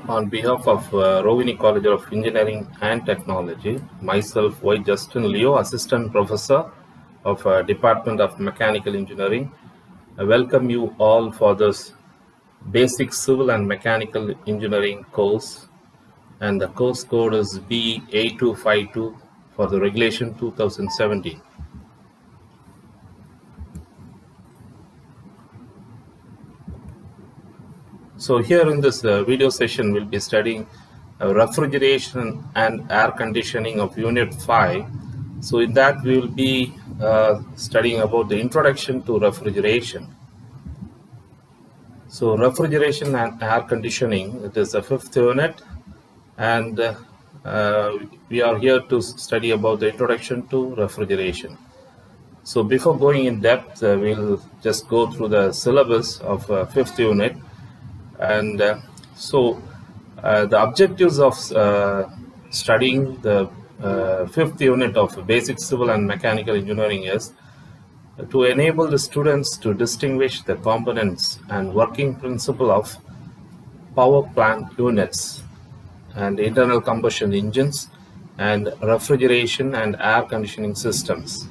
On behalf of Rovini College of Engineering and Technology, myself, Y.JUSTIN Leo, Assistant Professor of Department of Mechanical Engineering, I welcome you all for this Basic Civil and Mechanical Engineering course, and the course code is B8252 for the Regulation 2017. So here in this video session, we'll be studying refrigeration and air conditioning of Unit 5. So in that, we will be studying about the introduction to refrigeration. So refrigeration and air conditioning, it is the 5th unit, and we are here to study about the introduction to refrigeration. So before going in depth, we'll just go through the syllabus of 5th unit. And the objectives of studying the 5th unit of Basic Civil and Mechanical Engineering is to enable the students to distinguish the components and working principle of power plant units and internal combustion engines and refrigeration and air conditioning systems.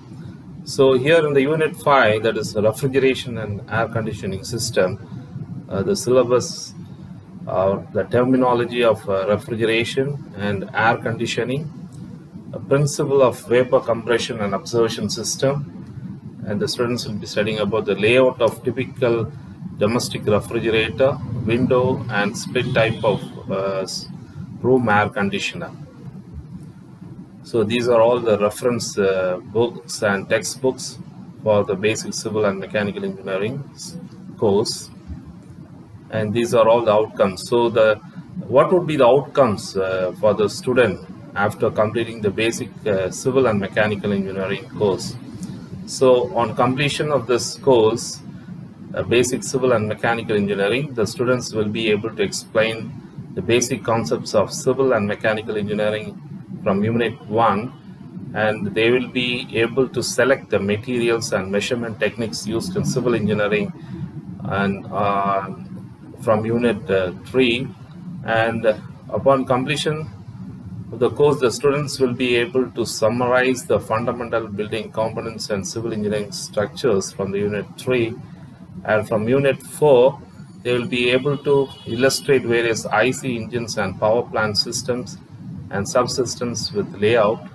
So here in the Unit 5, that is refrigeration and air conditioning system, the syllabus or the terminology of refrigeration and air conditioning, a principle of vapor compression and absorption system, and the students will be studying about the layout of typical domestic refrigerator, window and split type of room air conditioner. So these are all the reference books and textbooks for the Basic Civil and Mechanical Engineering course. And these are all the outcomes. So what would be the outcomes for the student after completing the Basic Civil and Mechanical Engineering course? So on completion of this course, Basic Civil and Mechanical Engineering, the students will be able to explain the basic concepts of civil and mechanical engineering from Unit 1, and they will be able to select the materials and measurement techniques used in civil engineering and from Unit 3, and upon completion of the course, the students will be able to summarize the fundamental building components and civil engineering structures from the Unit 3, and from Unit 4, they will be able to illustrate various IC engines and power plant systems and subsystems with layout,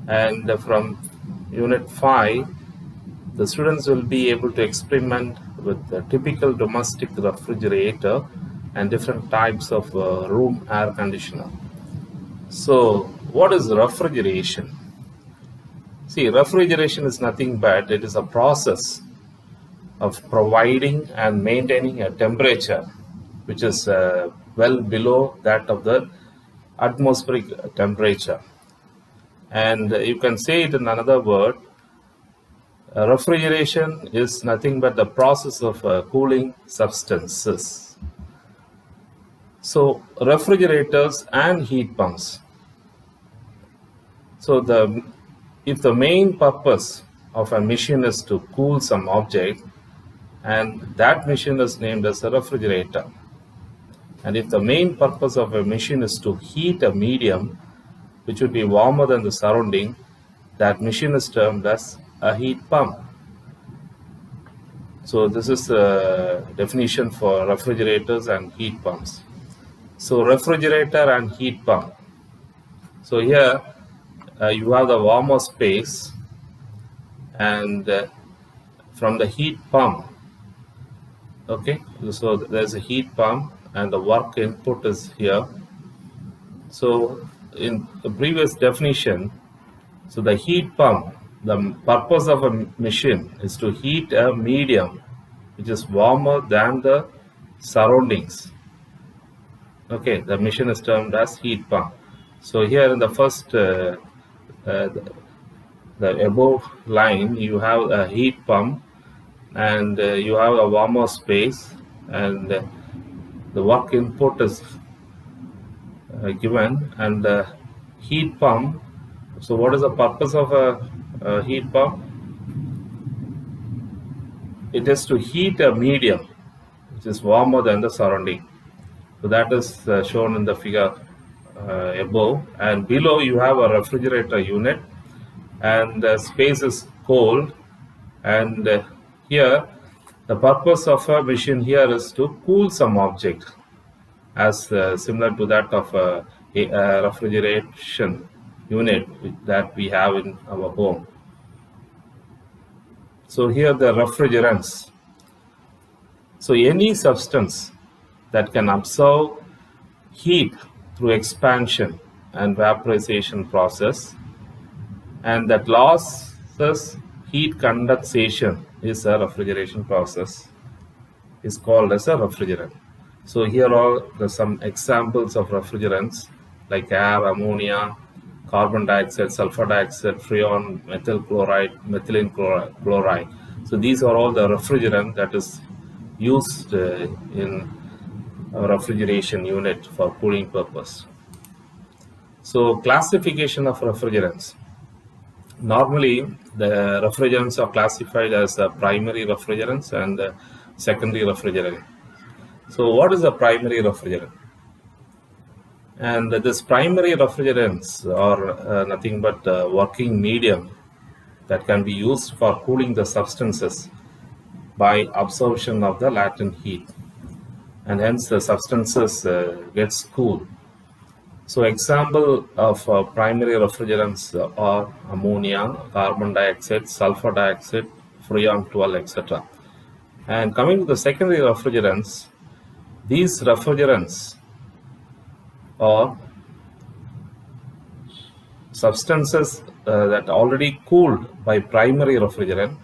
and from Unit 5, the students will be able to experiment with the typical domestic refrigerator and different types of room air conditioner. So what is refrigeration? See, refrigeration is nothing but it is a process of providing and maintaining a temperature which is well below that of the atmospheric temperature. And you can say it in another word, refrigeration is nothing but the process of cooling substances. So refrigerators and heat pumps. So if the main purpose of a machine is to cool some object, and that machine is named as a refrigerator. And if the main purpose of a machine is to heat a medium which would be warmer than the surrounding, that machine is termed as a heat pump. So this is the definition for refrigerators and heat pumps. So refrigerator and heat pump. So here you have the warmer space, and from the heat pump, okay, so there's a heat pump and the work input is here. So in the previous definition, so the heat pump, the purpose of a machine is to heat a medium which is warmer than the surroundings. Okay, the machine is termed as heat pump. So here in the first, the above line, you have a heat pump and you have a warmer space, and the work input is given, and the heat pump. So what is the purpose of a heat pump? It is to heat a medium which is warmer than the surrounding. So that is shown in the figure above, and below you have a refrigerator unit, and the space is cold, and here the purpose of a machine here is to cool some object, as similar to that of a refrigeration unit that we have in our home. So here the refrigerants. So any substance that can absorb heat through expansion and vaporization process, and that losses heat condensation is a refrigeration process, is called as a refrigerant. So here are some examples of refrigerants like air, ammonia, carbon dioxide, sulfur dioxide, freon, methyl chloride, methylene chloride. So these are all the refrigerant that is used in a refrigeration unit for cooling purpose. So classification of refrigerants. Normally, the refrigerants are classified as primary refrigerants and secondary refrigerant. So what is a primary refrigerant? And this primary refrigerants are nothing but working medium that can be used for cooling the substances by absorption of the latent heat, and hence the substances gets cooled. So example of primary refrigerants are ammonia, carbon dioxide, sulfur dioxide, freon 12, etc. And coming to the secondary refrigerants, these refrigerants are substances that already cooled by primary refrigerant,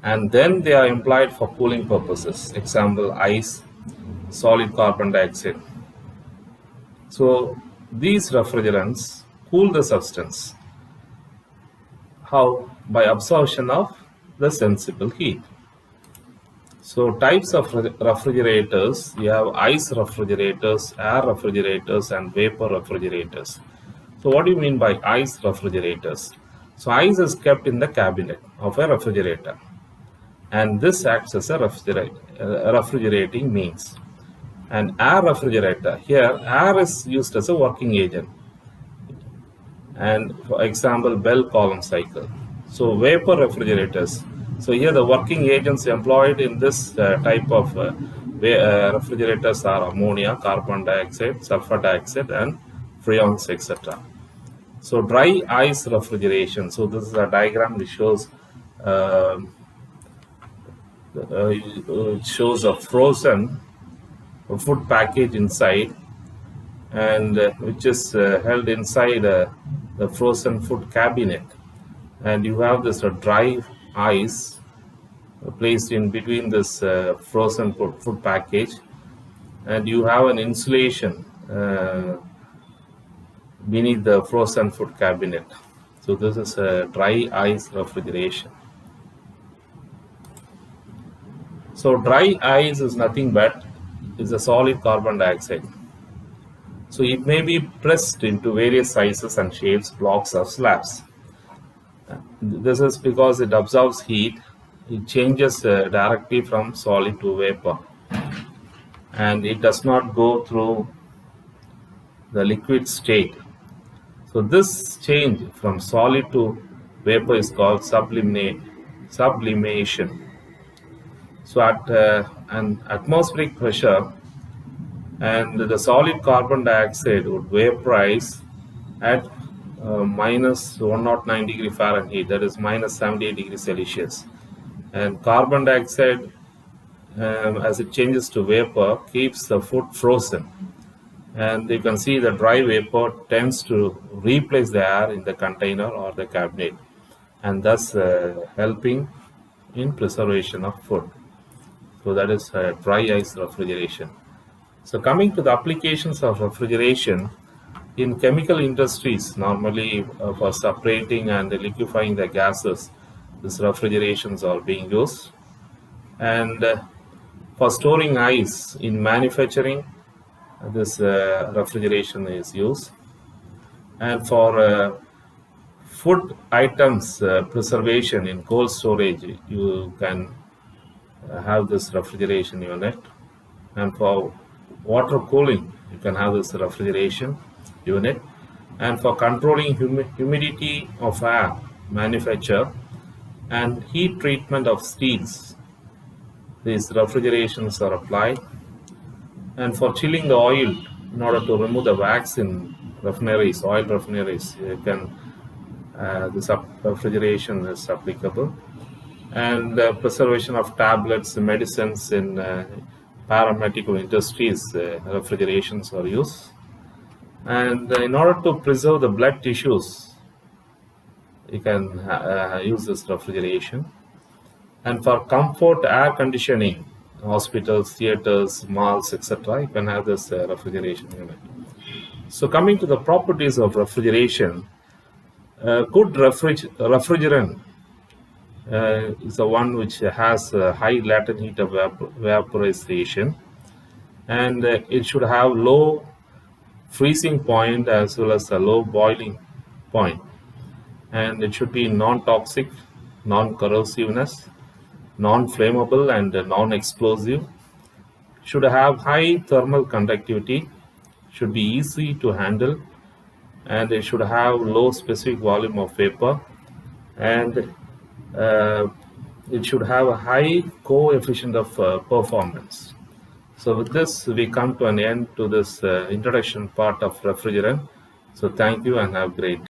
and then they are employed for cooling purposes. Example, ice, solid carbon dioxide. So these refrigerants cool the substance. How? By absorption of the sensible heat. So types of refrigerators, you have ice refrigerators, air refrigerators, and vapor refrigerators. So what do you mean by ice refrigerators? So ice is kept in the cabinet of a refrigerator, and this acts as a refrigerating means. And air refrigerator, here air is used as a working agent, and for example Bell column cycle. So vapor refrigerators, so here the working agents employed in this type of refrigerators are ammonia, carbon dioxide, sulfur dioxide, and freons, etc. So dry ice refrigeration, so this is a diagram which shows a frozen food package inside, and which is held inside the frozen food cabinet, and you have this dry ice placed in between this frozen food package, and you have an insulation beneath the frozen food cabinet. So this is a dry ice refrigeration. So dry ice is nothing but is a solid carbon dioxide. So it may be pressed into various sizes and shapes, blocks or slabs. This is because it absorbs heat. It changes directly from solid to vapor, and it does not go through the liquid state. So this change from solid to vapor is called sublimation. So at an atmospheric pressure, and the solid carbon dioxide would vaporize at minus 109 degree Fahrenheit, that is minus 78 degrees Celsius. And carbon dioxide, as it changes to vapor, keeps the food frozen. And you can see the dry vapor tends to replace the air in the container or the cabinet, and thus helping in preservation of food. So that is dry ice refrigeration. So coming to the applications of refrigeration in chemical industries, normally for separating and liquefying the gases, these refrigerations are being used. And for storing ice in manufacturing, this refrigeration is used. And for food items preservation in cold storage, you can have this refrigeration unit. And for water cooling, you can have this refrigeration unit. And for controlling humidity of air, manufacture and heat treatment of steels, these refrigerations are applied. And for chilling the oil, in order to remove the wax in refineries, oil refineries, you can this refrigeration is applicable. And preservation of tablets, medicines in paramedical industries, refrigerations are used. And in order to preserve the blood tissues, you can use this refrigeration. And for comfort air conditioning, hospitals, theaters, malls, etc., you can have this refrigeration unit. So coming to the properties of refrigeration, good refrigerant is the one which has high latent heat of vaporization, and it should have low freezing point as well as a low boiling point, and it should be non-toxic, non-corrosiveness, non-flammable, and non-explosive. Should have high thermal conductivity, should be easy to handle, and it should have low specific volume of vapor, and it should have a high coefficient of performance. So with this, we come to an end to this introduction part of refrigerant. So thank you and have a great day.